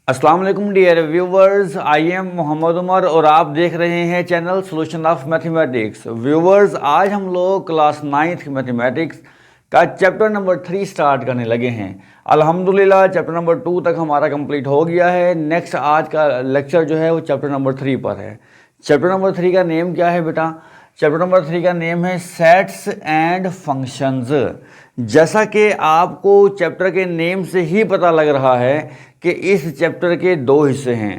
अस्सलाम वालेकुम dear viewers, I am Mohammad Umar और आप देख रहे हैं channel solution of mathematics. Viewers, आज हम लोग क्लास 9th मैथमेटिक्स का चैप्टर नंबर 3 स्टार्ट करने लगे हैं। अल्हम्दुलिल्लाह चैप्टर नंबर 2 तक हमारा कंप्लीट हो गया है। नेक्स्ट आज का लेक्चर जो है वो चैप्टर नंबर 3 पर है। चैप्टर नंबर 3 का नेम क्या है बेटा? चैप्टर नंबर 3 का नेम है सेट्स एंड फंक्शंस। जैसा कि आपको चैप्टर के नेम से ही पता लग रहा है कि इस चैप्टर के दो हिस्से हैं।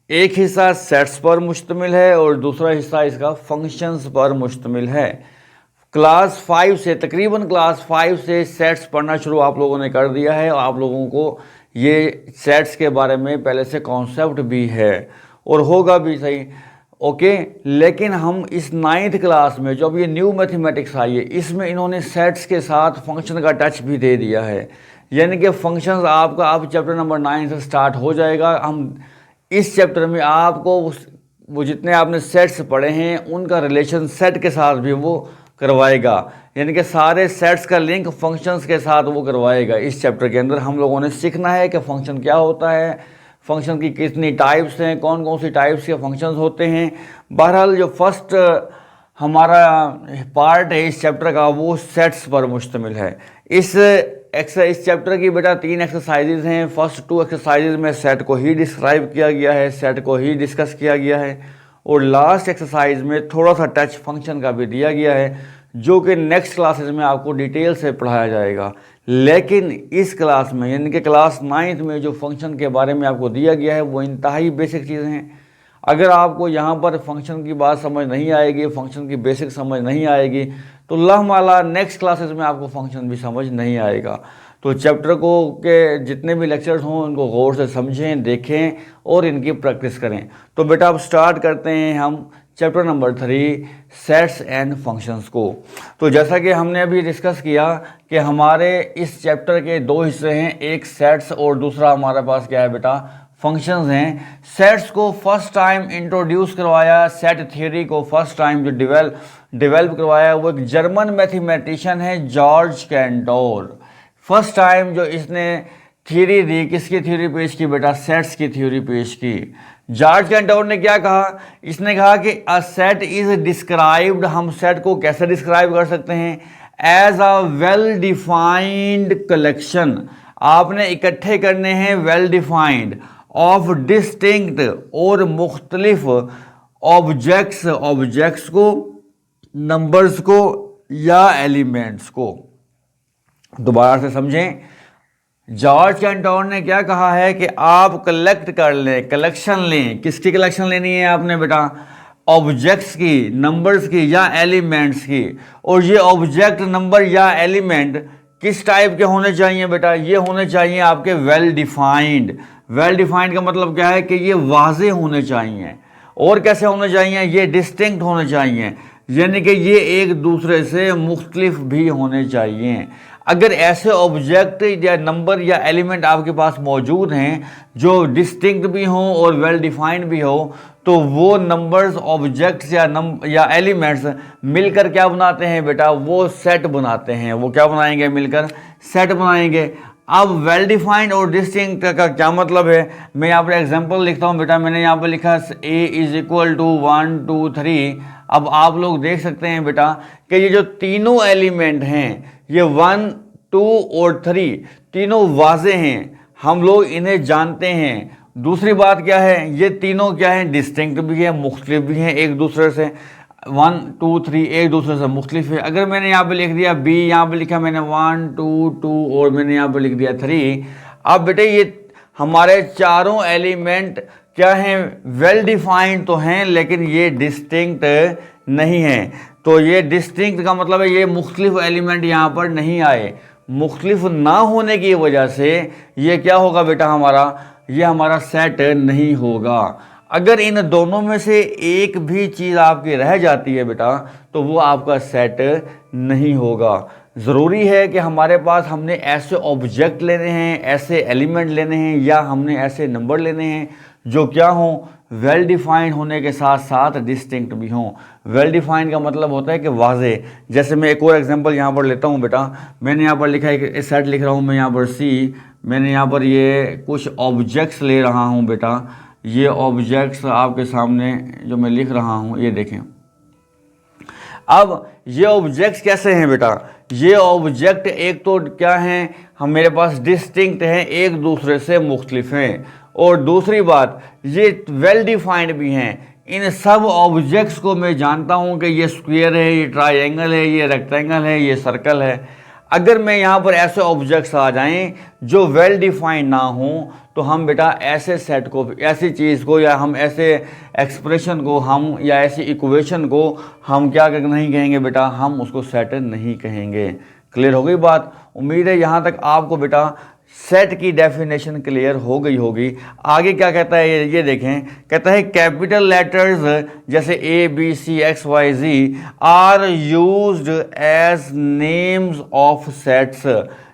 एक हिस्सा सेट्स पर मुश्तमिल है और दूसरा हिस्सा इसका फंक्शंस पर मुश्तमिल है। क्लास 5 से तकरीबन क्लास 5 से सेट्स पढ़ना शुरू आप लोगों ने कर दिया है और आप लोगों को ये सेट्स के बारे में पहले से कॉन्सेप्ट भी है और होगा भी सही। ओके, लेकिन हम इस 9th क्लास में जो अब ये न्यू मैथमेटिक्स आई है इसमें इन्होंने सेट्स के साथ फंक्शन का टच भी दे दिया है। यानी कि फंक्शंस आपका अब चैप्टर नंबर 9 से स्टार्ट हो जाएगा। हम इस चैप्टर में आपको वो जितने आपने सेट्स पढ़े हैं उनका रिलेशन सेट के साथ भी वो करवाएगा। यानी कि सारे सेट्स का लिंक फंक्शंस के साथ वो करवाएगा। इस चैप्टर के अंदर हम लोगों ने सीखना है कि फंक्शन क्या होता है, फंक्शन की कितनी टाइप्स हैं, कौन कौन सी टाइप्स के फंक्शंस होते हैं। बहरहाल जो फर्स्ट हमारा पार्ट है इस चैप्टर का वो सेट्स पर मुश्तमिल है। इस चैप्टर की बेटा 3 एक्सरसाइजेज हैं। फर्स्ट 2 एक्सरसाइजेज में सेट को ही डिस्क्राइब किया गया है, सेट को ही डिस्कस किया गया है और लास्ट एक्सरसाइज में थोड़ा सा टच फंक्शन का भी दिया गया है जो कि नेक्स्ट क्लासेज में आपको डिटेल से पढ़ाया जाएगा। लेकिन इस क्लास में यानी कि क्लास 9th में जो फंक्शन के बारे में आपको दिया गया है वो इंतहाई बेसिक चीज़ें हैं। अगर आपको यहाँ पर फंक्शन की बात समझ नहीं आएगी, फंक्शन की बेसिक समझ नहीं आएगी तो लामाला नेक्स्ट क्लासेस में आपको फंक्शन भी समझ नहीं आएगा। तो चैप्टर को के जितने भी लेक्चर्स हों उनको गौर से समझें, देखें और इनकी प्रैक्टिस करें। तो बेटा अब स्टार्ट करते हैं हम chapter number 3 sets and functions को। तो जैसा कि हमने अभी डिस्कस किया कि हमारे इस चैप्टर के 2 हिस्से हैं, एक सेट्स और दूसरा हमारे पास क्या है बेटा, फंक्शंस हैं। सेट्स को फर्स्ट टाइम इंट्रोड्यूस करवाया, सेट थ्योरी को फर्स्ट टाइम जो डेवलप करवाया वो एक जर्मन मैथमेटिशियन है जॉर्ज कैंटोर। फर्स्ट टाइम जो इसने थ्योरी दी, किसकी थ्योरी पेश की बेटा, सेट्स की थ्योरी पेश की। जॉर्ज कैंटोर ने क्या कहा, इसने कहा कि अ सेट इज डिस्क्राइब्ड, हम सेट को कैसे डिस्क्राइब कर सकते हैं, as a well defined collection. आपने इकट्ठे करने हैं वेल डिफाइंड ऑफ डिस्टिंक्ट और मुख्तलिफ ऑब्जेक्ट्स को, नंबर्स को या एलिमेंट्स को। दोबारा से समझें, जॉर्ज कैंटोर ने क्या कहा है कि आप कलेक्ट कर लें, कलेक्शन लें। किसकी कलेक्शन लेनी है आपने बेटा, ऑब्जेक्ट्स की, नंबर्स की या एलिमेंट्स की। और ये ऑब्जेक्ट, नंबर या एलिमेंट किस टाइप के होने चाहिए बेटा, ये होने चाहिए आपके वेल डिफाइंड। वेल डिफाइंड का मतलब क्या है कि ये वाज़े होने चाहिए। और कैसे होने चाहिए, ये डिस्टिंक्ट होने चाहिए, यानी कि ये एक दूसरे से मुख्तलिफ भी होने चाहिए। अगर ऐसे ऑब्जेक्ट या नंबर या एलिमेंट आपके पास मौजूद हैं जो डिस्टिंक्ट भी हों और वेल डिफाइंड भी हो तो वो नंबर्स, ऑब्जेक्ट्स या एलिमेंट्स मिलकर क्या बनाते हैं बेटा, वो सेट बनाते हैं। वो क्या बनाएंगे, मिलकर सेट बनाएंगे। अब वेल डिफाइंड और डिस्टिंक्ट का क्या मतलब है, मैं यहाँ पर एग्जांपल लिखता हूँ बेटा। मैंने यहाँ पर लिखा a = 1 2 3। अब आप लोग देख सकते हैं बेटा कि ये जो तीनों एलिमेंट हैं, ये 1 2 और 3 तीनों वाज़े हैं, हम लोग इन्हें जानते हैं। दूसरी बात क्या है, ये तीनों क्या हैं, डिस्टिंक्ट भी है, मुख्तलिफ भी हैं एक दूसरे से। 1 2 3 एक दूसरे से मुख्तलिफ है। अगर मैंने यहाँ पे लिख दिया b, यहाँ पे लिखा मैंने 1 2 2 और मैंने यहाँ पे लिख दिया 3। अब बेटे ये हमारे चारों एलिमेंट क्या हैं, वेल डिफाइंड तो हैं लेकिन ये डिस्टिंक्ट नहीं है। तो ये डिस्टिंक्ट का मतलब है ये मुख्तलिफ एलिमेंट यहाँ पर नहीं आए। मुख्तलिफ ना होने की वजह से ये क्या होगा बेटा, ये हमारा सेट नहीं होगा। अगर इन दोनों में से एक भी चीज़ आपकी रह जाती है बेटा तो वो आपका सेट नहीं होगा। ज़रूरी है कि हमारे पास हमने ऐसे ऑब्जेक्ट लेने हैं, ऐसे एलिमेंट लेने हैं या हमने ऐसे नंबर लेने हैं जो क्या हों, वेल डिफाइंड होने के साथ साथ डिस्टिंक्ट भी हों। वेल डिफाइंड का मतलब होता है कि वाज़े। जैसे मैं एक और एग्जांपल यहाँ पर लेता हूँ बेटा। मैंने यहाँ पर लिखा है कि सेट लिख रहा हूँ मैं यहाँ पर C मैंने यहाँ पर ये कुछ ऑब्जेक्ट्स ले रहा हूँ बेटा। ये ऑब्जेक्ट्स आपके सामने जो मैं लिख रहा हूँ ये देखें। अब ये ऑब्जेक्ट्स कैसे हैं बेटा? ये ऑब्जेक्ट एक तो क्या हैं, हम मेरे पास डिस्टिंक्ट हैं, एक दूसरे से मुख्तलिफ हैं, और दूसरी बात ये वेल डिफाइंड भी हैं। इन सब ऑब्जेक्ट्स को मैं जानता हूं कि ये स्क्वायर है, ये ट्रायंगल है, ये रेक्टेंगल है, ये सर्कल है। अगर मैं यहाँ पर ऐसे ऑब्जेक्ट्स आ जाएं जो वेल डिफाइंड ना हों तो हम बेटा ऐसे सेट को, ऐसी चीज़ को, या हम ऐसे एक्सप्रेशन को, हम या ऐसी इक्वेशन को हम क्या नहीं कहेंगे बेटा, हम उसको सेट नहीं कहेंगे। क्लियर हो गई बात? उम्मीद है यहाँ तक आपको बेटा सेट की डेफिनेशन क्लियर हो गई होगी। आगे क्या कहता है ये देखें। कहता है कैपिटल लेटर्स जैसे A B C x Y Z are used as names of sets,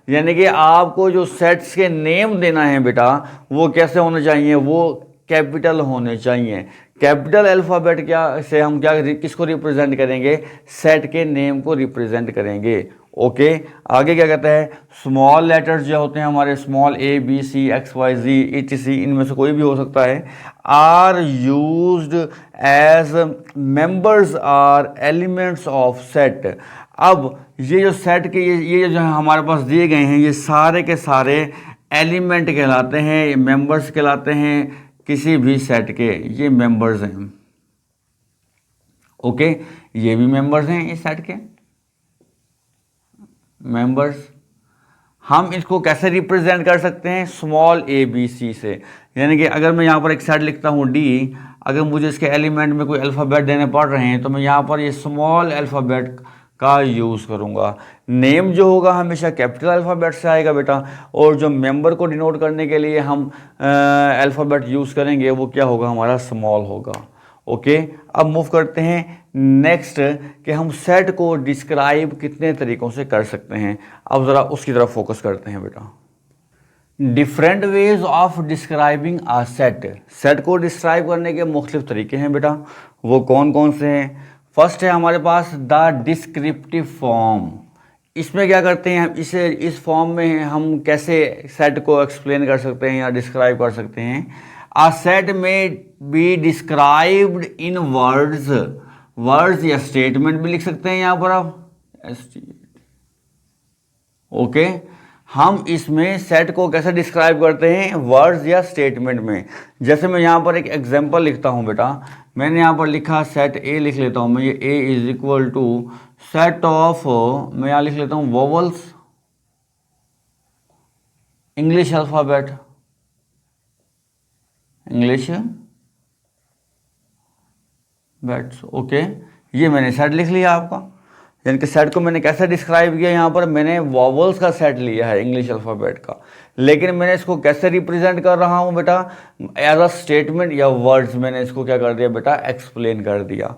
यानी कि आपको जो सेट्स के नेम देना है बेटा वो कैसे होने चाहिए, वो कैपिटल होने चाहिए। कैपिटल अल्फ़ाबेट क्या से हम क्या किसको रिप्रेजेंट करेंगे? सेट के नेम को रिप्रेजेंट करेंगे। ओके आगे क्या कहता है? स्मॉल लेटर्स जो होते हैं हमारे, small a B C x Y z etc, इनमें से कोई भी हो सकता है, are used as members or elements of set. अब ये जो सेट के ये जो हमारे पास दिए गए हैं ये सारे के सारे एलिमेंट कहलाते हैं, मेंबर्स कहलाते हैं किसी भी सेट के, ये मेंबर्स हैं। ओके ये भी मेंबर्स हैं इस सेट के मेंबर्स। हम इसको कैसे रिप्रेजेंट कर सकते हैं? स्मॉल ए बी सी से, यानी कि अगर मैं यहाँ पर एक सेट लिखता हूँ डी, अगर मुझे इसके एलिमेंट में कोई अल्फ़ाबेट देने पड़ रहे हैं तो मैं यहाँ पर ये स्मॉल अल्फ़ाबेट का यूज़ करूँगा। नेम जो होगा हमेशा कैपिटल अल्फ़ाबेट से आएगा बेटा, और जो मेंबर को डिनोट करने के लिए हम अल्फ़ाबेट यूज़ करेंगे वो क्या होगा? हमारा स्मॉल होगा। ओके अब मूव करते हैं नेक्स्ट कि हम सेट को डिस्क्राइब कितने तरीक़ों से कर सकते हैं। अब ज़रा उसकी तरफ फोकस करते हैं बेटा। Different ways of describing a set. Set को डिस्क्राइब करने के मुख्तलिफ तरीके हैं बेटा, वो कौन कौन से हैं? फर्स्ट है हमारे पास द डिस्क्रिप्टिव फॉर्म। इसमें क्या करते हैं हम, इस फॉर्म में हम कैसे सेट को एक्सप्लेन कर सकते हैं या डिस्क्राइब कर सकते हैं? A set may be described in words, words या स्टेटमेंट भी लिख सकते हैं यहाँ पर आप। ओके हम इसमें सेट को कैसे डिस्क्राइब करते हैं? वर्ड्स या स्टेटमेंट में। जैसे मैं यहाँ पर एक एग्जांपल लिखता हूँ बेटा, मैंने यहाँ पर लिखा सेट ए लिख लेता हूँ मैं, ये A is equal to set of, मैं यहाँ लिख लेता हूँ वोवल्स, इंग्लिश अल्फ़ाबेट, इंग्लिश बैट्स। ओके ये मैंने सेट लिख लिया आपका, यानी कि सेट को मैंने कैसे डिस्क्राइब किया? यहाँ पर मैंने वॉवल्स का सेट लिया है इंग्लिश अल्फ़ाबेट का, लेकिन मैंने इसको कैसे रिप्रेजेंट कर रहा हूँ बेटा? एज अ स्टेटमेंट या वर्ड्स मैंने इसको क्या कर दिया बेटा? एक्सप्लेन कर दिया।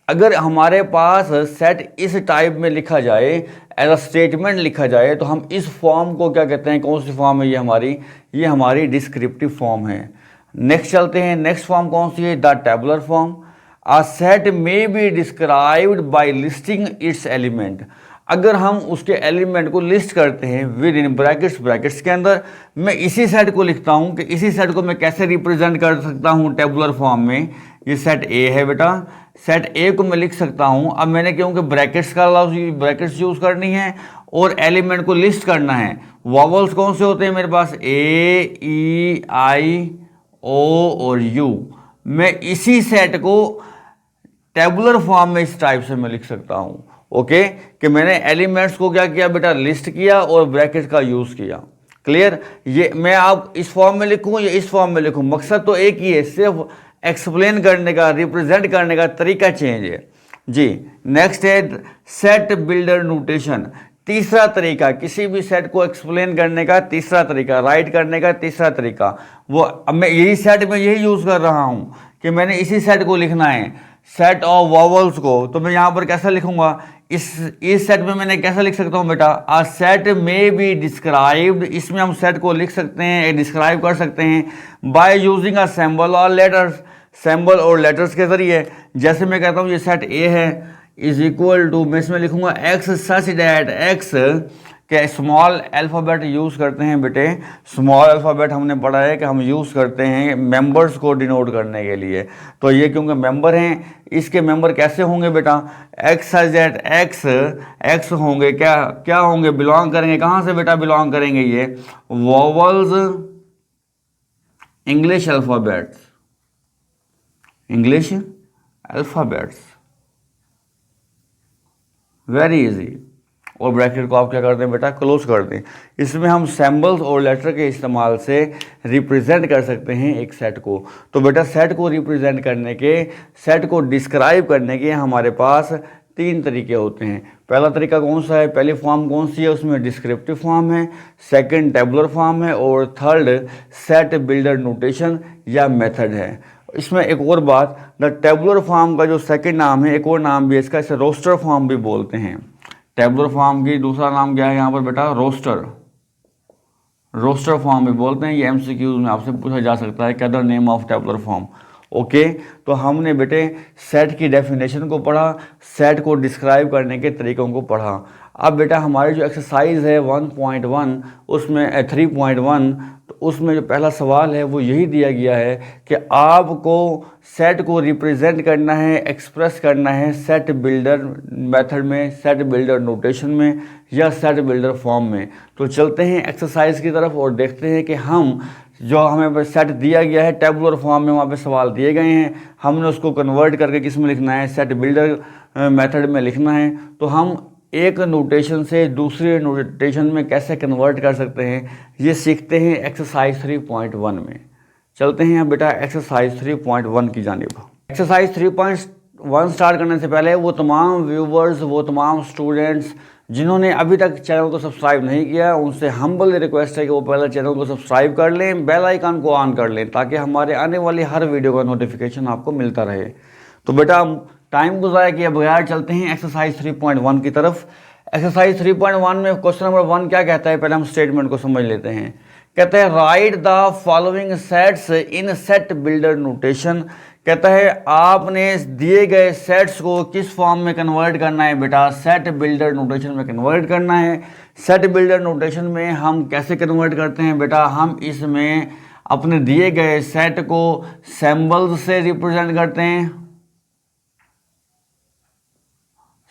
अगर हमारे पास सेट इस टाइप में लिखा जाए, एज अ स्टेटमेंट लिखा जाए, तो हम इस फॉर्म को क्या कहते हैं? कौन सी फॉर्म है ये हमारी डिस्क्रिप्टिव फॉर्म है। नेक्स्ट चलते हैं, नेक्स्ट फॉर्म कौन सी है? The tabular form. A set may be described bye listing it's element. अगर हम उसके एलिमेंट को लिस्ट करते हैं विद इन ब्रैकेट्स, ब्रैकेट्स के अंदर मैं इसी सेट को लिखता हूं कि इसी सेट को मैं कैसे रिप्रेजेंट कर सकता हूं टेबुलर फॉर्म में। ये सेट ए है बेटा, सेट ए को मैं लिख सकता हूं। अब मैंने क्योंकि ब्रैकेट्स यूज करनी है और एलिमेंट को लिस्ट करना है। वॉवल्स कौन से होते हैं मेरे पास? ए, ई, आई, ओ और यू। मैं इसी सेट को टेबुलर फॉर्म में इस टाइप से मैं लिख सकता हूं। ओके कि मैंने एलिमेंट्स को क्या किया बेटा? लिस्ट किया और ब्रैकेट का यूज किया। क्लियर? ये मैं आप इस फॉर्म में लिखूं या इस फॉर्म में लिखूं, मकसद तो एक ही है, सिर्फ एक्सप्लेन करने का, रिप्रेजेंट करने का तरीका चेंज है जी। नेक्स्ट है सेट बिल्डर नोटेशन। तीसरा तरीका, किसी भी सेट को एक्सप्लेन करने का तीसरा तरीका, राइट करने का तीसरा तरीका, वो अब मैं यही सेट में यही यूज़ कर रहा हूँ कि मैंने इसी सेट को लिखना है, सेट ऑफ वॉवल्स को। तो मैं यहाँ पर कैसा लिखूंगा? इस सेट में मैंने कैसा लिख सकता हूँ बेटा? आ सेट में बी डिस्क्राइब्ड। इसमें हम सेट को लिख सकते हैं, डिस्क्राइब कर सकते हैं बाय यूजिंग अ सिंबल और लेटर्स, सिंबल और लेटर्स के जरिए। जैसे मैं कहता हूँ ये सेट ए है, इज इक्वल टू, मैं इसमें लिखूंगा एक्स सच डैट एक्स कि स्मॉल अल्फ़ाबेट यूज़ करते हैं बेटे। स्मॉल अल्फ़ाबेट हमने पढ़ा है कि हम यूज़ करते हैं मेंबर्स को डिनोट करने के लिए। तो ये क्योंकि मेंबर हैं, इसके मेंबर कैसे होंगे बेटा, एक्स जेड एक्स होंगे, क्या क्या होंगे, बिलोंग करेंगे कहाँ से बेटा, बिलोंग करेंगे ये vowels English alphabets, English alphabets, very easy. और ब्रैकेट को आप क्या करते हैं बेटा, क्लोज कर दें। इसमें हम सिंबल्स और लेटर के इस्तेमाल से रिप्रेजेंट कर सकते हैं एक सेट को। तो बेटा सेट को रिप्रेजेंट करने के, सेट को डिस्क्राइब करने के हमारे पास 3 तरीके होते हैं। पहला तरीका कौन सा है, पहली फॉर्म कौन सी है, उसमें डिस्क्रिप्टिव फॉर्म है, सेकंड टेबुलर फॉर्म है, और थर्ड सेट बिल्डर नोटेशन या मेथड है। इसमें एक और बात, द टेबुलर फॉर्म का जो सेकंड नाम है, एक और नाम भी है इसका, इसे रोस्टर फॉर्म भी बोलते हैं। टेबुलर फॉर्म की दूसरा नाम क्या है यहाँ पर बेटा, रोस्टर, रोस्टर फॉर्म भी बोलते हैं। ये एमसीक्यूज में आपसे पूछा जा सकता है, क्या the name of tabular form. Okay, तो हमने बेटे सेट की डेफिनेशन को पढ़ा, सेट को डिस्क्राइब करने के तरीकों को पढ़ा। अब बेटा हमारी जो एक्सरसाइज है 1.1 उसमें 3.1, तो उसमें जो पहला सवाल है वो यही दिया गया है कि आपको सेट को रिप्रेजेंट करना है, एक्सप्रेस करना है सेट बिल्डर मेथड में, सेट बिल्डर नोटेशन में, या सेट बिल्डर फॉर्म में। तो चलते हैं एक्सरसाइज की तरफ और देखते हैं कि हम जो हमें सेट दिया गया है टेबुलर फॉर्म में, वहाँ पे सवाल दिए गए हैं, हमने उसको कन्वर्ट करके किस में लिखना है, सेट बिल्डर मेथड में लिखना है। तो हम एक नोटेशन से दूसरे नोटेशन में कैसे कन्वर्ट कर सकते हैं, ये सीखते हैं एक्सरसाइज 3.1 में। चलते हैं बेटा एक्सरसाइज 3.1 की जानिब। एक्सरसाइज 3.1 स्टार्ट करने से पहले वो तमाम व्यूवर्स, वो तमाम स्टूडेंट्स जिन्होंने अभी तक चैनल को सब्सक्राइब नहीं किया, उनसे हम्बल रिक्वेस्ट है कि वो पहले चैनल को सब्सक्राइब कर लें, बेल आइकन को ऑन कर लें, ताकि हमारे आने वाली हर वीडियो का नोटिफिकेशन आपको मिलता रहे। तो बेटा टाइम को ज़ाया किए बगैर चलते हैं एक्सरसाइज 3.1 की तरफ। एक्सरसाइज 3.1 में क्वेश्चन नंबर 1 क्या कहता है, पहले हम स्टेटमेंट को समझ लेते हैं। कहता है right the following sets in set builder notation. कहता है आपने दिए गए सेट्स को किस फॉर्म में कन्वर्ट करना है बेटा, सेट बिल्डर नोटेशन में कन्वर्ट करना है। सेट बिल्डर नोटेशन में हम कैसे कन्वर्ट करते हैं बेटा, हम इसमें अपने दिए गए सेट को सिंबल्स से रिप्रेजेंट करते हैं,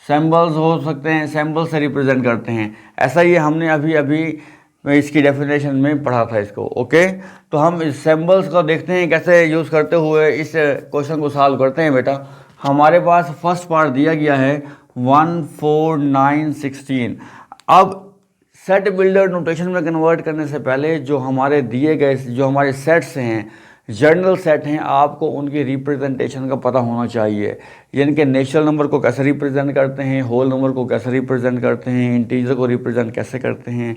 सिंबल्स हो सकते हैं, सिंबल से रिप्रेजेंट करते हैं। ऐसा ही हमने अभी अभी इसकी डेफिनेशन में पढ़ा था इसको। ओके, तो हम इस सिंबल्स को देखते हैं कैसे यूज़ करते हुए इस क्वेश्चन को सॉल्व करते हैं। बेटा हमारे पास फर्स्ट पार्ट दिया गया है 1 4 9 16। अब सेट बिल्डर नोटेशन में कन्वर्ट करने से पहले जो हमारे दिए गए, जो हमारे सेट्स हैं, जनरल सेट हैं, आपको उनकी रिप्रेजेंटेशन का पता होना चाहिए। यानी कि नेचुरल नंबर को कैसे रिप्रेजेंट करते हैं, होल नंबर को कैसे रिप्रेजेंट करते हैं, इंटीजर को रिप्रेजेंट कैसे करते हैं,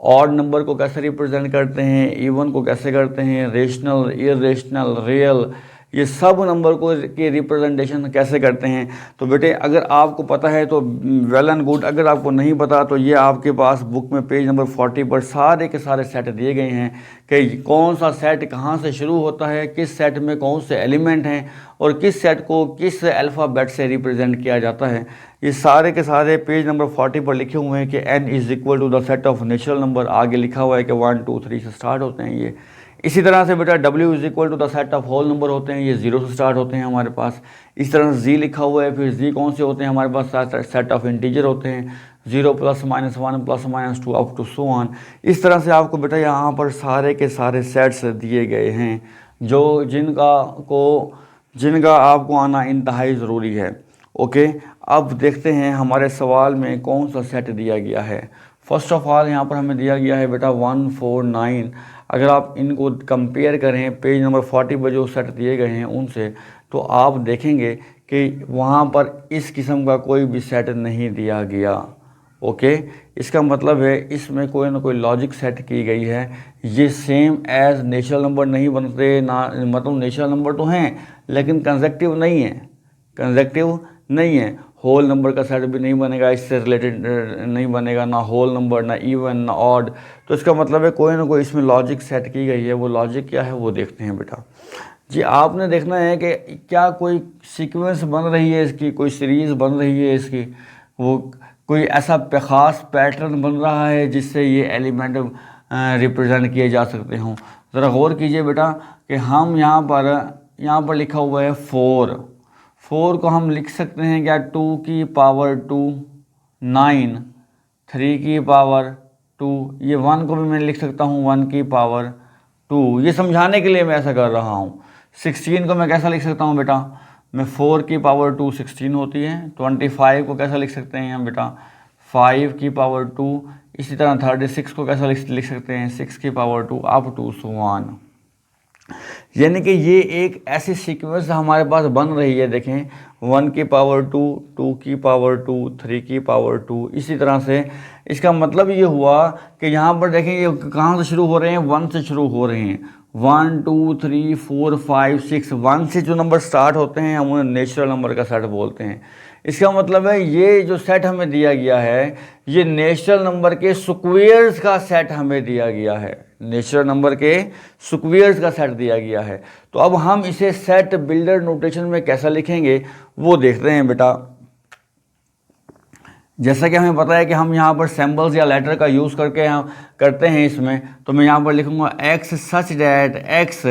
ऑड नंबर को कैसे रिप्रेजेंट करते हैं, इवन को कैसे करते हैं, रेशनल, इरेशनल, रियल, ये सब नंबर को के रिप्रेजेंटेशन कैसे करते हैं। तो बेटे अगर आपको पता है तो वेल एंड गुड, अगर आपको नहीं पता तो ये आपके पास बुक में पेज नंबर 40 पर सारे के सारे सेट दिए गए हैं कि कौन सा सेट कहाँ से शुरू होता है, किस सेट में कौन से एलिमेंट हैं और किस सेट को किस अल्फ़ाबेट से रिप्रेजेंट किया जाता है। ये सारे के सारे पेज नंबर 40 पर लिखे हुए हैं कि n is equal to the set of natural number, आगे लिखा हुआ है कि 1 2 3 से स्टार्ट होते हैं ये। इसी तरह से बेटा w is equal to the set of whole number होते हैं, ये 0 से स्टार्ट होते हैं हमारे पास। इस तरह से z लिखा हुआ है, फिर z कौन से होते हैं हमारे पास, सेट ऑफ इंटीजर होते हैं, 0 +- 1 +- 2 अप टू सो ऑन। इस तरह से आपको बेटा यहाँ पर सारे के सारे सेट्स दिए गए हैं जो जिनका आपको आना इंतहाई ज़रूरी है। ओके, अब देखते हैं हमारे सवाल में कौन सा सेट दिया गया है। फर्स्ट ऑफ ऑल यहाँ पर हमें दिया गया है बेटा 1 4 9। अगर आप इनको कंपेयर करें पेज नंबर 40 पर जो सेट दिए गए हैं उनसे, तो आप देखेंगे कि वहाँ पर इस किस्म का कोई भी सेट नहीं दिया गया। ओके, इसका मतलब है इसमें कोई ना कोई लॉजिक सेट की गई है। ये सेम एज नेचुरल नंबर नहीं बनते ना, मतलब नेचुरल नंबर तो हैं लेकिन कंसेक्टिव नहीं है, कंसेक्टिव नहीं है। होल नंबर का सेट भी नहीं बनेगा, इससे रिलेटेड नहीं बनेगा, ना होल नंबर, ना इवन, ना ऑड। तो इसका मतलब है कोई ना कोई इसमें लॉजिक सेट की गई है। वो लॉजिक क्या है वो देखते हैं बेटा जी। आपने देखना है कि क्या कोई सीक्वेंस बन रही है इसकी, कोई सीरीज़ बन रही है इसकी, वो कोई ऐसा ख़ास पैटर्न बन रहा है जिससे ये एलिमेंट रिप्रेजेंट किए जा सकते हों। ज़रा गौर कीजिए बेटा कि हम यहाँ पर लिखा हुआ है 4 को हम लिख सकते हैं क्या 2 की पावर 2, 9 3 की पावर 2, ये 1 को भी मैं लिख सकता हूँ 1 की पावर 2। ये समझाने के लिए मैं ऐसा कर रहा हूँ। 16 को मैं कैसा लिख सकता हूँ बेटा, मैं 4 की पावर 2 16 होती है। 25 को कैसा लिख सकते हैं हम बेटा 5 की पावर 2। इसी तरह 36 को कैसा लिख सकते हैं 6 की पावर 2 अप टू 1। यानी कि ये एक ऐसी सीक्वेंस हमारे पास बन रही है। देखें 1 की पावर 2, 2 की पावर 2, 3 की पावर 2, इसी तरह से। इसका मतलब ये हुआ कि यहाँ पर देखें ये कहाँ से शुरू हो रहे हैं, 1 से शुरू हो रहे हैं। 1 2 3 4 5 6, 1 से जो नंबर स्टार्ट होते हैं हम उन्हें नेचुरल नंबर का सेट बोलते हैं। इसका मतलब है ये जो सेट हमें दिया गया है ये नेचुरल नंबर के स्क्वेयर्स का सेट हमें दिया गया है। नेचुरल नंबर के स्क्वेयर्स का सेट दिया गया है। तो अब हम इसे सेट बिल्डर नोटेशन में कैसा लिखेंगे वो देखते हैं बेटा। जैसा कि हमें पता है कि हम यहाँ पर सिंबल्स या लेटर का यूज़ करके हम करते हैं इसमें, तो मैं यहाँ पर लिखूँगा x सच डैट x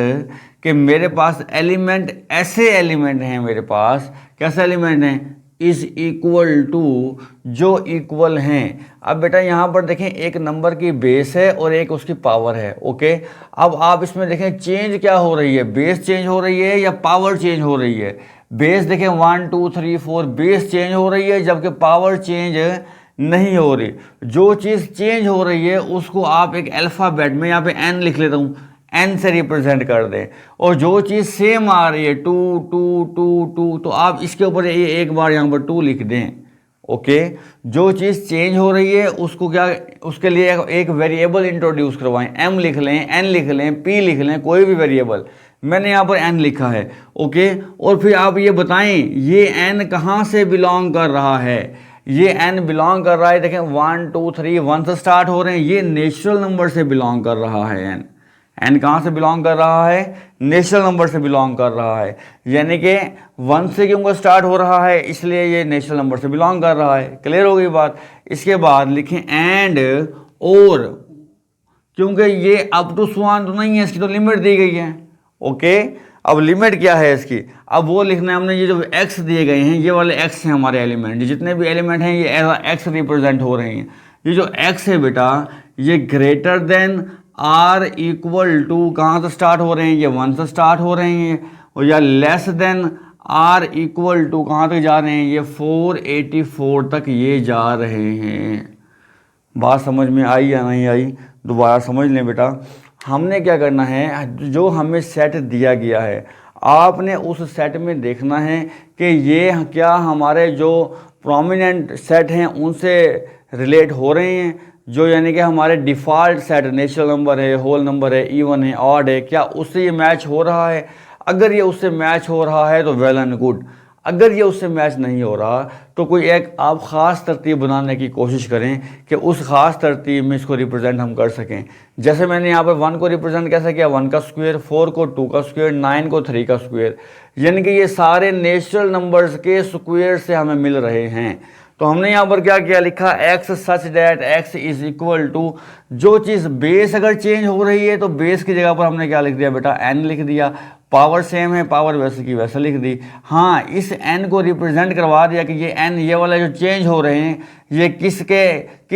कि मेरे पास एलिमेंट ऐसे एलिमेंट हैं, मेरे पास कैसे एलिमेंट हैं इज़ इक्वल टू, जो इक्वल हैं। अब बेटा यहाँ पर देखें एक नंबर की बेस है और एक उसकी पावर है। ओके, अब आप इसमें देखें चेंज क्या हो रही है, बेस चेंज हो रही है या पावर चेंज हो रही है। बेस देखें 1 2 3 4 बेस चेंज हो रही है, जबकि पावर चेंज नहीं हो रही। जो चीज़ चेंज हो रही है उसको आप एक अल्फ़ाबेट में यहाँ पे n लिख लेता हूँ, n से रिप्रेजेंट कर दें। और जो चीज़ सेम आ रही है 2 2 2 2, तो आप इसके ऊपर ये एक बार यहाँ पर 2 लिख दें। ओके, जो चीज़ चेंज हो रही है उसको क्या, उसके लिए एक वेरिएबल इंट्रोड्यूस करवाएं। m लिख लें, n लिख लें, p लिख लें, कोई भी वेरिएबल। मैंने यहाँ पर n लिखा है। ओके, और फिर आप ये बताएं ये n कहाँ से बिलोंग कर रहा है। ये n बिलोंग कर रहा है, देखें 1 2 3 1 से स्टार्ट हो रहे हैं, ये नेचुरल नंबर से बिलोंग कर रहा है। n कहाँ से बिलोंग कर रहा है, नेचुरल नंबर से बिलोंग कर रहा है। यानी कि 1 से क्योंकि स्टार्ट हो रहा है इसलिए ये नेचुरल नंबर से बिलोंग कर रहा है। क्लियर हो गई बात। इसके बाद लिखें एंड और, क्योंकि ये अप टू 1 तो नहीं है, इसकी तो लिमिट दी गई है। ओके, अब लिमिट क्या है इसकी, अब वो लिखना है हमने। ये जो x दिए गए हैं ये वाले x हैं हमारे एलिमेंट, जितने भी एलिमेंट हैं ये x रिप्रेजेंट हो रहे हैं। ये जो x है बेटा ये greater than or equal to, कहाँ से स्टार्ट हो रहे हैं, ये 1 से स्टार्ट हो रहे हैं। और या less than or equal to कहाँ तक जा रहे हैं, ये 484 तक ये जा रहे हैं। बात समझ में आई या नहीं आई, दोबारा समझ लें बेटा। हमने क्या करना है, जो हमें सेट दिया गया है आपने उस सेट में देखना है कि ये क्या हमारे जो प्रोमिनेंट सेट हैं उनसे रिलेट हो रहे हैं, जो यानी कि हमारे डिफ़ॉल्ट सेट नेचुरल नंबर है, होल नंबर है, इवन है, ऑड है, क्या उससे ये मैच हो रहा है। अगर ये उससे मैच हो रहा है तो वेल एंड गुड। अगर ये उससे मैच नहीं हो रहा तो कोई एक आप ख़ास तरतीब बनाने की कोशिश करें कि उस ख़ास तरतीब में इसको रिप्रेजेंट हम कर सकें। जैसे मैंने यहाँ पर 1 को रिप्रेजेंट कैसे किया, 1 का स्क्वायर, 4 को 2 का स्क्वायर, 9 को 3 का स्क्वायर। यानी कि ये सारे नेचुरल नंबर्स के स्क्वायर से हमें मिल रहे हैं। तो हमने यहाँ पर क्या किया, लिखा x such that x is equal to, जो चीज़ बेस अगर चेंज हो रही है तो बेस की जगह पर हमने क्या लिख दिया बेटा, n लिख दिया। पावर सेम है, पावर वैसे की वैसे लिख दी। हाँ, इस n को रिप्रेजेंट करवा दिया कि ये n ये वाला जो चेंज हो रहे हैं ये किस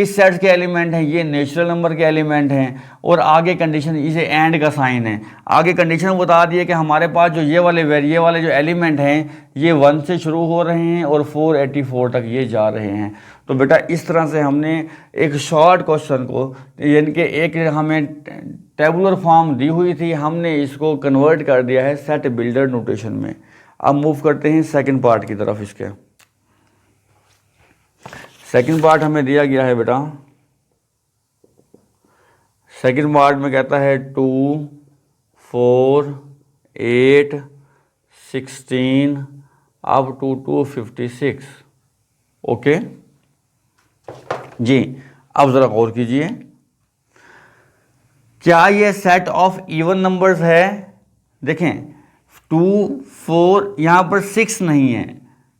सेट के एलिमेंट हैं, ये नेचुरल नंबर के एलिमेंट हैं। और आगे कंडीशन, इसे एंड का साइन है, आगे कंडीशन बता दिए कि हमारे पास जो ये वाले जो एलिमेंट हैं ये 1 से शुरू हो रहे हैं और 484 तक ये जा रहे हैं। तो बेटा इस तरह से हमने एक शॉर्ट क्वेश्चन को, यानी कि एक हमें टेबुलर फॉर्म दी हुई थी, हमने इसको कन्वर्ट कर दिया है सेट बिल्डर नोटेशन में। अब मूव करते हैं सेकंड पार्ट की तरफ। इसके सेकंड पार्ट हमें दिया गया है बेटा, सेकंड पार्ट में कहता है 2 4 8 16 अप टू 256। ओके जी, अब ज़रा गौर कीजिए, क्या ये सेट ऑफ इवन नंबर्स है। देखें 2 4, यहाँ पर 6 नहीं है।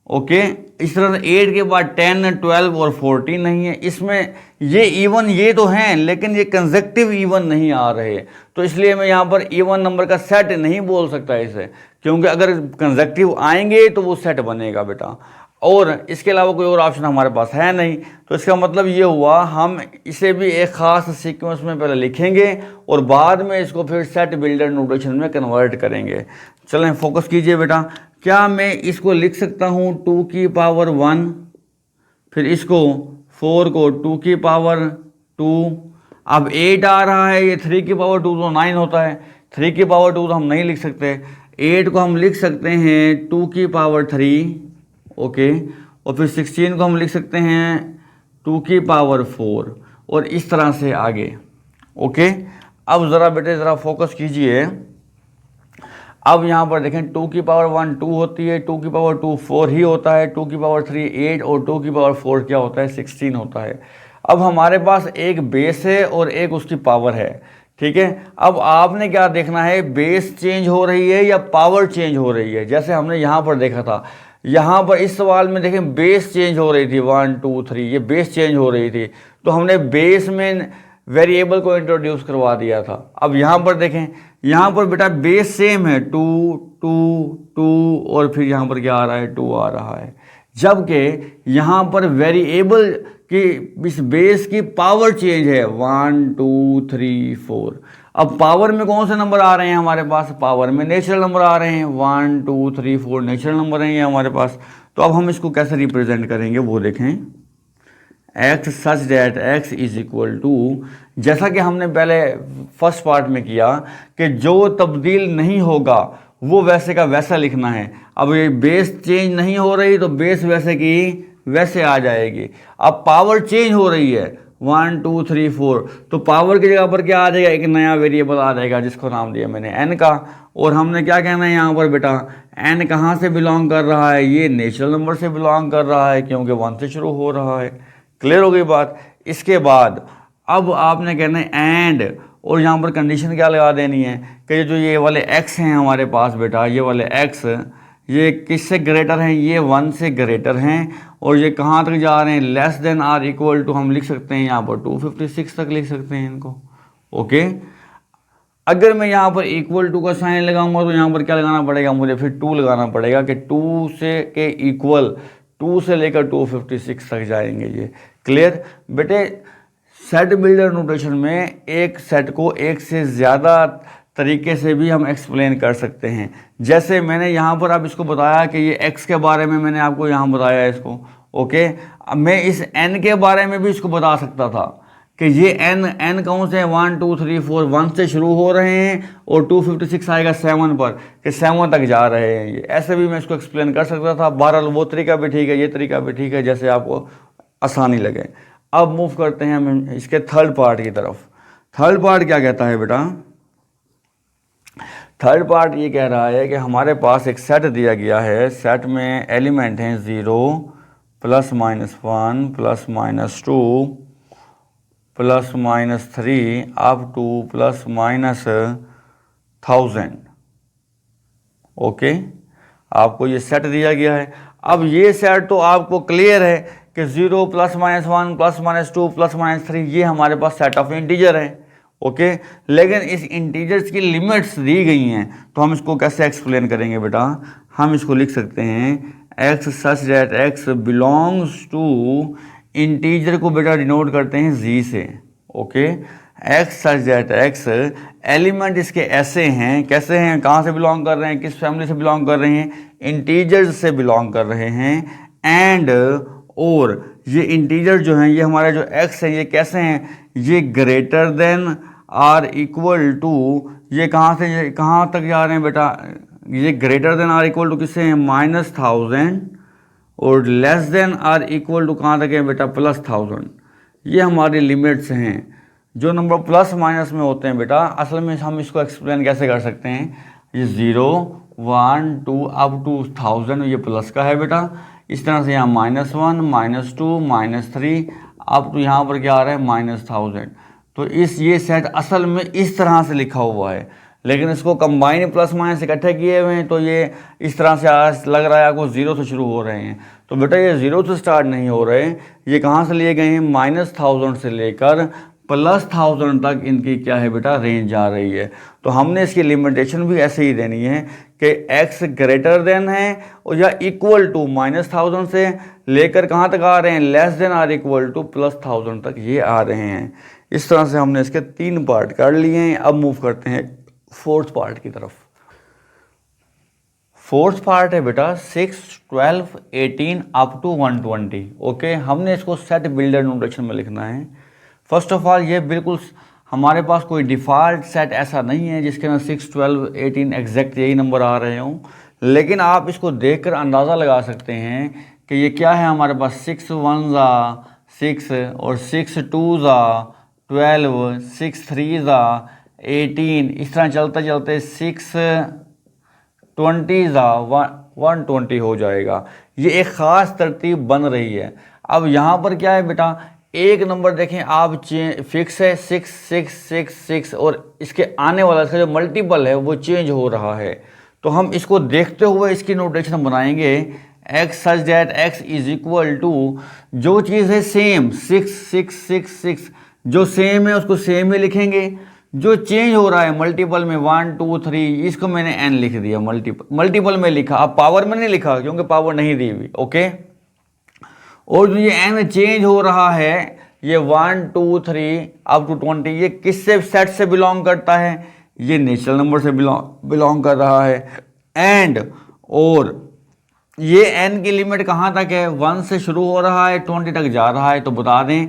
ओके, इस तरह से 8 के बाद 10, 12 और 14 नहीं है। इसमें ये इवन ये तो हैं, लेकिन ये कंसेक्टिव इवन नहीं आ रहे, तो इसलिए मैं यहाँ पर इवन नंबर का सेट नहीं बोल सकता इसे, क्योंकि अगर कंसेक्टिव आएंगे तो वो सेट बनेगा बेटा, और इसके अलावा कोई और ऑप्शन हमारे पास है नहीं। तो इसका मतलब ये हुआ हम इसे भी एक ख़ास सीक्वेंस में पहले लिखेंगे और बाद में इसको फिर सेट बिल्डर नोटेशन में कन्वर्ट करेंगे। चलें फोकस कीजिए बेटा। क्या मैं इसको लिख सकता हूँ 2 की पावर 1, फिर इसको 4 को 2 की पावर 2, अब 8 आ रहा है, ये 3 की पावर 2 तो 9 होता है, 3 की पावर 2 तो हम नहीं लिख सकते, 8 को हम लिख सकते हैं 2 की पावर 3, ओके, और फिर 16 को हम लिख सकते हैं 2 की पावर 4, और इस तरह से आगे, ओके। अब ज़रा बेटे ज़रा फोकस कीजिए। अब यहाँ पर देखें 2 की पावर 1 2 होती है, 2 की पावर 2 4 ही होता है, 2 की पावर 3 8 और 2 की पावर 4 क्या होता है 16 होता है। अब हमारे पास एक बेस है और एक उसकी पावर है, ठीक है। अब आपने क्या देखना है, बेस चेंज हो रही है या पावर चेंज हो रही है। जैसे हमने यहाँ पर देखा था, यहाँ पर इस सवाल में देखें बेस चेंज हो रही थी 1 2 3, ये बेस चेंज हो रही थी, तो हमने बेस में वेरिएबल को इंट्रोड्यूस करवा दिया था। अब यहाँ पर देखें, यहाँ पर बेटा बेस सेम है 2 2 2 और फिर यहाँ पर क्या आ रहा है 2 आ रहा है, जबकि यहाँ पर वेरिएबल की इस बेस की पावर चेंज है 1 2 3 4। अब पावर में कौन से नंबर आ रहे हैं हमारे पास, पावर में नेचुरल नंबर आ रहे हैं 1 2 3 4 नेचुरल नंबर हैं ये हमारे पास। तो अब हम इसको कैसे रिप्रेजेंट करेंगे वो देखें, x such that x is equal to, जैसा कि हमने पहले फर्स्ट पार्ट में किया कि जो तब्दील नहीं होगा वो वैसे का वैसा लिखना है। अब ये बेस चेंज नहीं हो रही तो बेस वैसे की वैसे आ जाएगी। अब पावर चेंज हो रही है 1 2 3 4, तो पावर की जगह पर क्या आ जाएगा, एक नया वेरिएबल आ जाएगा जिसको नाम दिया मैंने n का। और हमने क्या कहना है यहाँ पर बेटा, n कहाँ से बिलोंग कर रहा है, ये नेचुरल नंबर से बिलोंग कर रहा है क्योंकि 1 से शुरू हो रहा है। क्लियर हो गई बात। इसके बाद अब आपने कहना है एंड, और यहाँ पर कंडीशन क्या लगा देनी है कि जो ये वाले x हैं हमारे पास बेटा, ये वाले x ये किससे ग्रेटर हैं, ये 1 से ग्रेटर हैं, और ये कहाँ तक जा रहे हैं, less than or equal to, हम लिख सकते हैं यहाँ पर 256 तक लिख सकते हैं इनको, ओके। अगर मैं यहाँ पर इक्वल टू का साइन लगाऊंगा तो यहाँ पर क्या लगाना पड़ेगा मुझे, फिर 2 लगाना पड़ेगा कि 2 से के इक्वल 2 से लेकर 256 तक जाएंगे ये। क्लियर बेटे। सेट बिल्डर नोटेशन में एक सेट को एक से ज़्यादा तरीके से भी हम एक्सप्लेन कर सकते हैं। जैसे मैंने यहाँ पर अब इसको बताया कि ये x के बारे में मैंने आपको यहाँ बताया इसको, ओके। अब मैं इस n के बारे में भी इसको बता सकता था कि ये n कौन से हैं, 1 2 3 4 1 से शुरू हो रहे हैं और 256 आएगा 7 पर कि 7 तक जा रहे हैं ये। ऐसे भी मैं इसको एक्सप्लेन कर सकता था। बहरहाल वो तरीका भी ठीक है, ये तरीका भी ठीक है, जैसे आपको आसानी लगे। अब मूव करते हैं हम इसके थर्ड पार्ट की तरफ। थर्ड पार्ट क्या कहता है बेटा, थर्ड पार्ट ये कह रहा है कि हमारे पास एक सेट दिया गया है, सेट में एलिमेंट हैं 0 +- 1 +- 2 +- 3 अप टू +-1000, ओके। आपको ये सेट दिया गया है। अब ये सेट तो आपको क्लियर है कि 0 +- 1 +- 2 +- 3 ये हमारे पास सेट ऑफ इंटीजर है, ओके। लेकिन इस इंटीजर्स की लिमिट्स दी गई हैं, तो हम इसको कैसे एक्सप्लेन करेंगे बेटा, हम इसको लिख सकते हैं x such that x belongs to, integer को बेटा डिनोट करते हैं z से, okay. x such that x element इसके ऐसे हैं, कैसे हैं, कहाँ से बिलोंग कर रहे हैं, किस फैमिली से बिलोंग कर रहे हैं, इंटीजर्स से बिलोंग कर रहे हैं। एंड और ये इंटीजर जो हैं, ये हमारे जो x है ये कैसे हैं, ये greater than or equal to, ये कहाँ से कहाँ तक जा रहे हैं बेटा, ये greater than or equal to किससे हैं, -1000, और less than or equal to कहाँ तक है बेटा, +1000। ये हमारी लिमिट्स हैं। जो नंबर प्लस माइनस में होते हैं बेटा, असल में हम इसको एक्सप्लेन कैसे कर सकते हैं, ये 0 1 2 अप टू 1000 ये प्लस का है बेटा। इस तरह से यहाँ -1 -2 -3 अब तो यहाँ पर क्या आ रहा है -1000। तो इस ये सेट असल में इस तरह से लिखा हुआ है। लेकिन इसको कंबाइन प्लस माइनस इकट्ठे किए हुए हैं, तो ये इस तरह से आज लग रहा है आपको ज़ीरो से शुरू हो रहे हैं। तो बेटा ये ज़ीरो से स्टार्ट नहीं हो रहे, ये कहाँ से लिए गए हैं, -1000 से लेकर +1000 तक इनकी क्या है बेटा, रेंज आ रही है। तो हमने इसकी लिमिटेशन भी ऐसे ही देनी है कि x ग्रेटर देन है और या इक्वल टू -1000 से लेकर कहाँ तक आ रहे हैं, less than or equal to +1000 तक ये आ रहे हैं। इस तरह से हमने इसके 3 पार्ट कर लिए हैं। अब मूव करते हैं फोर्थ पार्ट की तरफ। फोर्थ पार्ट है बेटा 6, 12, 18 अप टू 120। ओके, हमने इसको सेट बिल्डर नोटेशन में लिखना है। फर्स्ट ऑफ ऑल ये बिल्कुल हमारे पास कोई डिफ़ॉल्ट सेट ऐसा नहीं है जिसके अंदर 6, 12, 18 एग्जैक्ट यही नंबर आ रहे हों, लेकिन आप इसको देखकर अंदाज़ा लगा सकते हैं कि ये क्या है। हमारे पास 6 1 6 और 6 2 12, 6 3 18, इस तरह चलते चलते 6 20 120 हो जाएगा। ये एक ख़ास तरतीब बन रही है। अब यहाँ पर क्या है बेटा, एक नंबर देखें आप फिक्स है 6 6 6 6 और इसके आने वाला इसका जो मल्टीपल है वो चेंज हो रहा है। तो हम इसको देखते हुए इसकी नोटेशन बनाएंगे x such that x is equal to जो चीज़ है सेम 6 6 6 6, जो सेम है उसको सेम ही लिखेंगे, जो चेंज हो रहा है मल्टीपल में 1 2 3, इसको मैंने n लिख दिया, मल्टीपल में लिखा, अब पावर में नहीं लिखा क्योंकि पावर नहीं दी हुई। ओके, और जो ये n चेंज हो रहा है ये 1 2 3 अप टू 20, ये किससे सेट से बिलोंग करता है, ये नेचुरल नंबर से बिलोंग कर रहा है। एंड और ये n की लिमिट कहाँ तक है, 1 से शुरू हो रहा है 20 तक जा रहा है। तो बता दें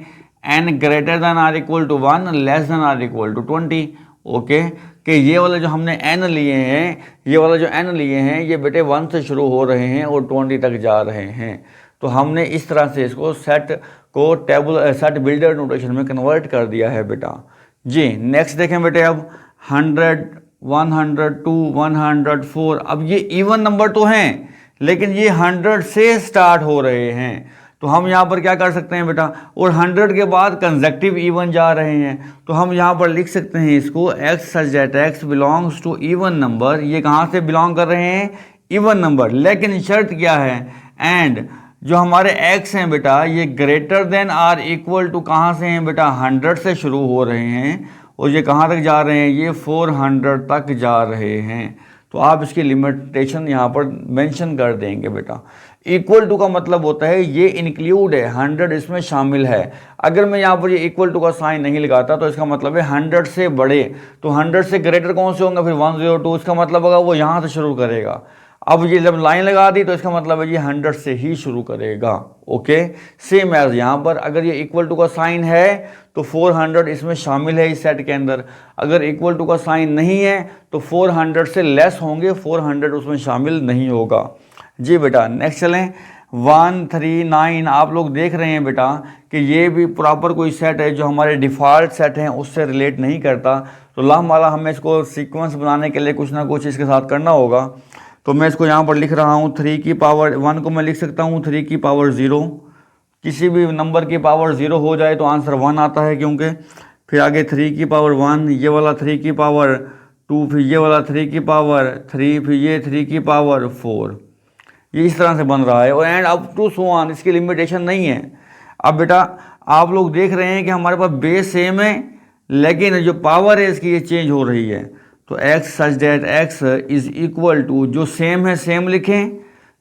n greater than or equal to 1 less than or equal to 20। Okay, कि ये वाला जो हमने n लिए हैं, ये वाला जो n लिए हैं ये बेटे 1 से शुरू हो रहे हैं और 20 तक जा रहे हैं। तो हमने इस तरह से इसको सेट बिल्डर नोटेशन में कन्वर्ट कर दिया है बेटा जी। नेक्स्ट देखें बेटे, अब 100 102 104, अब ये इवन नंबर तो हैं लेकिन ये 100 से स्टार्ट हो रहे हैं। तो हम यहाँ पर क्या कर सकते हैं बेटा, और 100 के बाद कंसेक्टिव इवन जा रहे हैं, तो हम यहाँ पर लिख सकते हैं इसको x such that x belongs to even number. ये कहाँ से बिलोंग कर रहे हैं, इवन नंबर, लेकिन शर्त क्या है, एंड जो हमारे x हैं बेटा ये greater than or equal to कहाँ से हैं बेटा, 100 से शुरू हो रहे हैं और ये कहाँ तक जा रहे हैं, ये 400 तक जा रहे हैं। तो आप इसकी लिमिटेशन यहाँ पर मेंशन कर देंगे बेटा। इक्वल टू का मतलब होता है ये इंक्लूड है, 100 इसमें शामिल है। अगर मैं यहाँ पर ये इक्वल टू का साइन नहीं लगाता तो इसका मतलब है 100 से बड़े, तो 100 से ग्रेटर कौन से होंगे, फिर 102, इसका मतलब होगा वो यहाँ से शुरू करेगा। अब ये जब लाइन लगा दी तो इसका मतलब है ये 100 से ही शुरू करेगा। ओके, सेम एज यहाँ पर अगर ये इक्वल टू का साइन है तो 400 इसमें शामिल है इस सेट के अंदर। अगर इक्वल टू का साइन नहीं है तो 400 से लेस होंगे, 400 उसमें शामिल नहीं होगा जी बेटा। नेक्स्ट चलें 139। आप लोग देख रहे हैं बेटा कि ये भी प्रॉपर कोई सेट है जो हमारे डिफ़ॉल्ट सेट हैं उससे रिलेट नहीं करता। तो लामाला हमें इसको सीक्वेंस बनाने के लिए कुछ ना कुछ इसके साथ करना होगा। तो मैं इसको यहाँ पर लिख रहा हूँ 3 की पावर 1 को मैं लिख सकता हूँ 3 की पावर 0। किसी भी नंबर की पावर 0 हो जाए तो आंसर 1 आता है, क्योंकि फिर आगे 3 की पावर 1, ये वाला 3 की पावर 2, फिर ये वाला 3 की पावर 3, फिर ये 3 की पावर 4, ये इस तरह से बन रहा है। और and up to so on, इसकी लिमिटेशन नहीं है। अब बेटा आप लोग देख रहे हैं कि हमारे पास बेस सेम है लेकिन जो पावर है इसकी ये चेंज हो रही है। तो x such that x is equal to, जो सेम है सेम लिखें,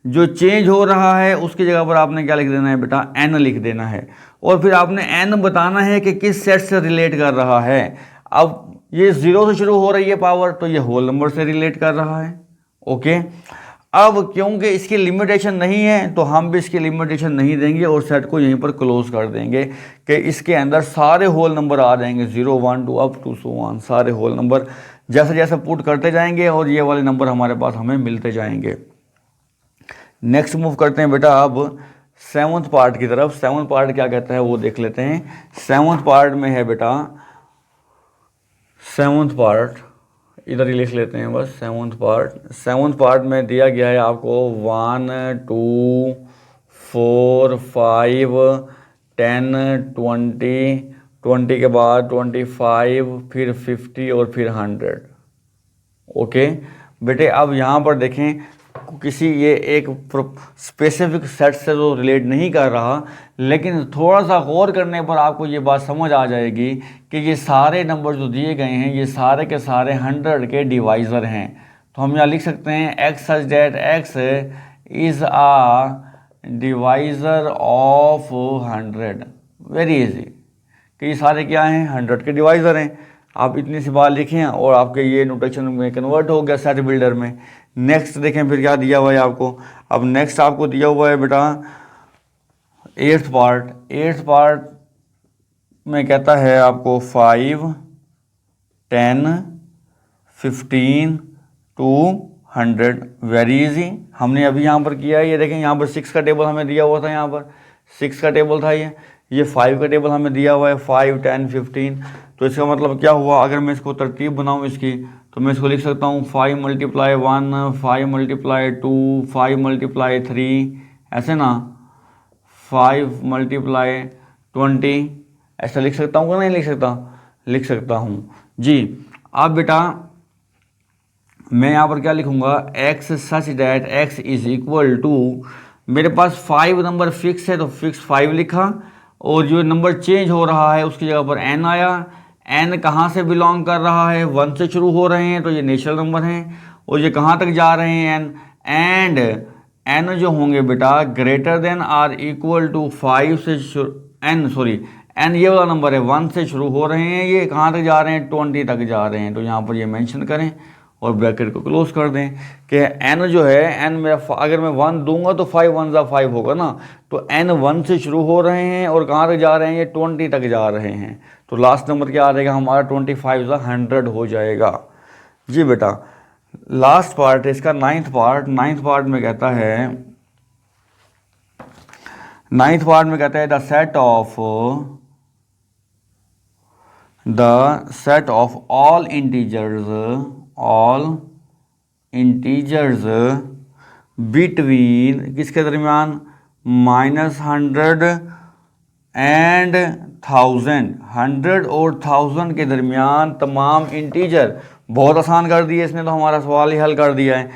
जो चेंज हो रहा है उसकी जगह पर आपने क्या लिख देना है बेटा, n लिख देना है। और फिर आपने n बताना है कि किस सेट से रिलेट कर रहा है। अब ये 0 से शुरू हो रही है पावर, तो ये होल नंबर से रिलेट कर रहा है। ओके, अब क्योंकि इसकी लिमिटेशन नहीं है तो हम भी इसकी लिमिटेशन नहीं देंगे और सेट को यहीं पर क्लोज कर देंगे कि इसके अंदर सारे होल नंबर आ जाएंगे, 0 1 2 अप टू सो ऑन, सारे होल नंबर जैसे जैसे पुट करते जाएंगे और ये वाले नंबर हमारे पास हमें मिलते जाएंगे। नेक्स्ट मूव करते हैं बेटा अब 7th पार्ट की तरफ। 7th पार्ट क्या कहता है वो देख लेते हैं। 7th पार्ट में है बेटा, 7th पार्ट इधर ही लिख लेते हैं बस। 7th पार्ट में दिया गया है आपको 1 2 4 5 10 20 20 के बाद 25, फिर 50 और फिर 100। ओके बेटे, अब यहाँ पर देखें किसी ये एक स्पेसिफिक सेट से तो रिलेट नहीं कर रहा, लेकिन थोड़ा सा गौर करने पर आपको ये बात समझ आ जाएगी कि ये सारे नंबर जो दिए गए हैं ये सारे के सारे 100 के डिवाइज़र हैं। तो हम यहाँ लिख सकते हैं x such that x is a divisor of 100। Very easy कि ये सारे क्या हैं, 100 के डिवाइज़र हैं। आप इतनी सी बात लिखें और आपके ये नोटेशन में कन्वर्ट हो गया सेट बिल्डर में। नेक्स्ट देखें फिर क्या दिया हुआ है आपको। अब नेक्स्ट आपको दिया हुआ है बेटा 8th पार्ट। 8th पार्ट में कहता है आपको 5, 10, 15 to 100। वेरी इजी, हमने अभी यहाँ पर किया है। ये देखें यहाँ पर 6 का टेबल हमें दिया हुआ था, यहाँ पर 6 का टेबल था ये 5 का टेबल हमें दिया हुआ है 5, 10, 15। तो इसका मतलब क्या हुआ, अगर मैं इसको तरतीब बनाऊँ इसकी तो मैं इसको लिख सकता हूँ 5 × 1, 5 × 2, 5 × 3, ऐसे ना 5 × 20, ऐसा लिख सकता हूँ कि नहीं लिख सकता, लिख सकता हूँ जी। अब बेटा मैं यहाँ पर क्या लिखूँगा, x such that x is equal to, मेरे पास 5 नंबर फिक्स है तो फिक्स 5 लिखा, और जो नंबर चेंज हो रहा है उसकी जगह पर n आया। n कहाँ से बिलोंग कर रहा है, 1 से शुरू हो रहे हैं तो ये नेचुरल नंबर हैं, और ये कहाँ तक जा रहे हैं n, एंड n जो होंगे बेटा greater than or equal to 5 से n ये वाला नंबर है 1 से शुरू हो रहे हैं, ये कहाँ तक जा रहे हैं 20 तक जा रहे हैं। तो यहाँ पर ये मेंशन करें और ब्रैकेट को क्लोज कर दें कि n जो है n मेरा, अगर मैं 1 दूंगा तो 5 1 ज़ा 5 होगा ना, तो n 1 से शुरू हो रहे हैं और कहाँ तक जा रहे हैं, ये 20 तक जा रहे हैं। तो लास्ट नंबर क्या आ जाएगा हमारा 25 ज़ा 100 हो जाएगा जी बेटा। लास्ट पार्ट है इसका 9th पार्ट। 9th पार्ट में कहता है, 9th पार्ट में कहता है the set of all integers between किसके दरमियान, -100 एंड 1000, 100 और 1000 के दरमियान तमाम इंटीजर। बहुत आसान कर दिया इसने तो, हमारा सवाल ही हल कर दिया है।